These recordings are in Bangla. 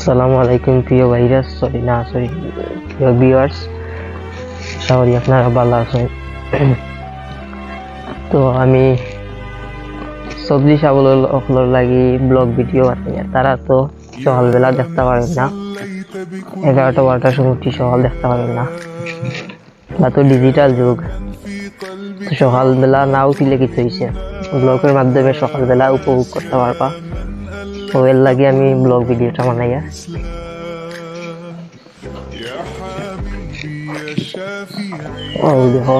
আসসালামু আলাইকুম প্রিয় ভাইরাস সরি প্রিয় ভিউয়ার্স, আশা করি আপনারা ভালো আছেন। তো আমি সবজি সাবলের লাগি ব্লগ ভিডিও বানাই। তারা তো সকালবেলা দেখতে পারেন না, 11টা-12টার সময় সকাল দেখতে পারেন না। তা তো ডিজিটাল যুগ, সকালবেলা না উঠিলে কিছু হয়েছে, ব্লগের মাধ্যমে সকালবেলা উপভোগ করতে পারবা। তো এর লাগে আমি ব্লগ ভিডিওটা বানাইয়া। দেখো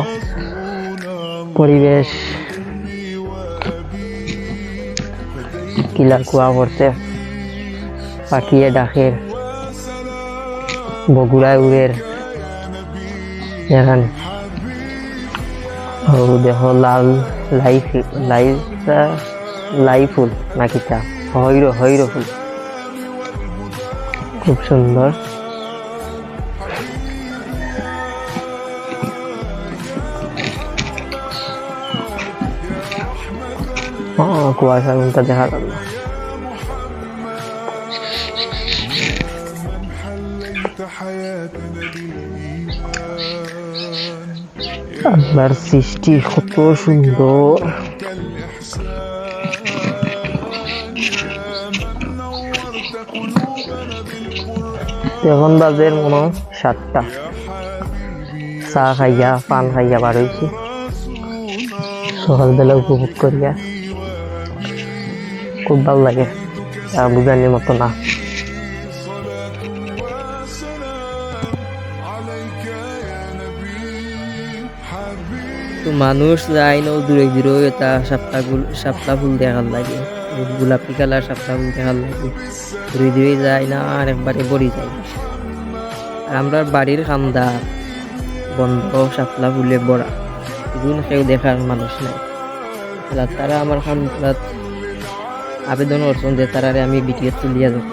পরিবেশ কিলা কুয়া পড়ছে, পাখিয়ে ডাকের, বগুড়ায় উড়ের। এখানে দেখো লাল লাই ফুল নাকি তা হৈর ফুল, খুব সুন্দর। কুয়াশা কোনটা দেখা গেল না। আল্লাহর সৃষ্টি কত সুন্দর। এখন বাজের মনে 7টা, চা খাইয়া পান খাইয়া বার হয়েছি সকালবেলা উপভোগ করিয়া। খুব ভালো লাগে, বুঝানোর মতো না। তো মানুষ যায় না দূরে দূরে, এটা সাপলা ফুল দেখার লাগে, গোলাপি কালার সাপলা ফুল দেখার লাগে। দূরে দূরে যায় না, আর একবারে বড়ি যায়। আর আমরা বাড়ির খান্দা বন্ধ সাপলা ফুলে বড়া, এদিন কেউ দেখার মানুষ নাই। তারা আমার খান্দাত আবেদন করছেন যে তারারে আমি ভিডিও তুলিয়া যাব।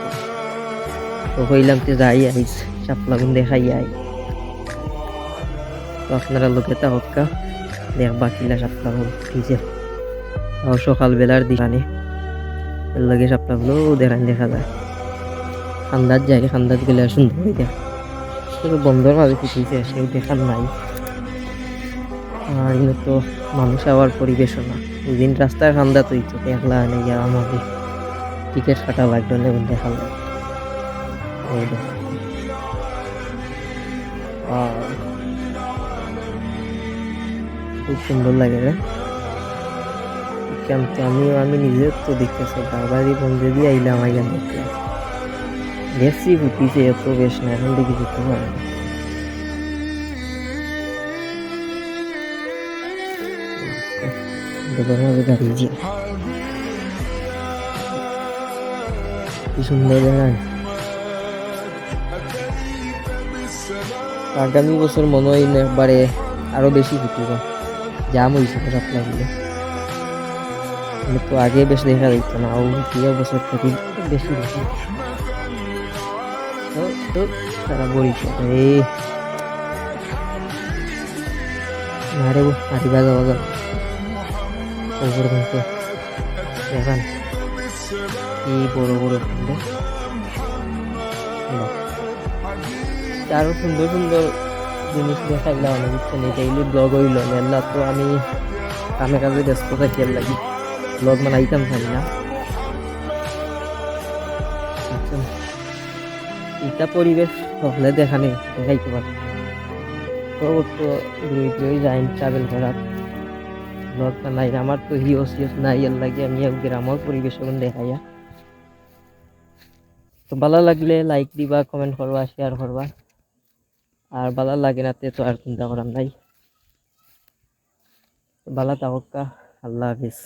তো কইলাম তো যাই আইস সাপলা ফুল দেখাই আই। তো আপনারা লোকে তা হক্কা দেখবা কিলা সাপলা ফুল উঠিছে। সকালবেলার দিকে এর লগে সাপলা ফুলও দেখা যায়। খান্দাত যাই, খান্দাত গেলে সুন্দর হয়ে দেখা, বন্ধর মাঝে ফুটিছে, সেও দেখার নাই। আর এগুলো তো মানুষ আবার পরিবেশও না। ওইদিন রাস্তার খান্দা তো ইচ্ছে দেখলা নেই, আমাদের টিকিট কাটা লাগলো না, দেখা লাগে। খুব সুন্দর লাগে রে। আমি নিজে তো দেখতেছি, বাবারই বন্ধে দিয়ে আইলাম, আইলাম দেখলাম দেখছি ফুটিছে, এত বেশ না, এখন দেখি যেতে পারে না। দাঁড়িয়েছি কি সুন্দর দেখায়। আগামী বছর মনে হয় একবারে আরো বেশি ফুটিব, জাম হয়েছে সাপলা ফুলে। তো আগে বেশ দেখা দিত না, বছর থেকে বেশি বেশি তারা বলছে মারে হারি বাজা বাজা পর্যন্ত দেখান কি বড় বড় ফুলে। আরো সুন্দর সুন্দর জিনিস দেখাইলাম অনেক ইচ্ছা নেই, ডেইলি ব্লগ হইল মেলা। তো আমি কামে কাজে ব্যস্ত থাকি, আর লাগি ব্লগ বানাইতাম পারি না। এটা পরিবেশ হলে দেখাইতে পারে। তো দূরে যাই ট্রাভেল করার ব্লগ বানাই। আমার তো হিওস নাই, এর লাগে আমি গ্রামের পরিবেশ দেখাইয়া। তো ভালো লাগলে লাইক দিবা, কমেন্ট করবা, শেয়ার করবা। আর ভালো লাগে না তো আর চিন্তা করার নাই। ভালো থাকা, আল্লাহ হাফিজ।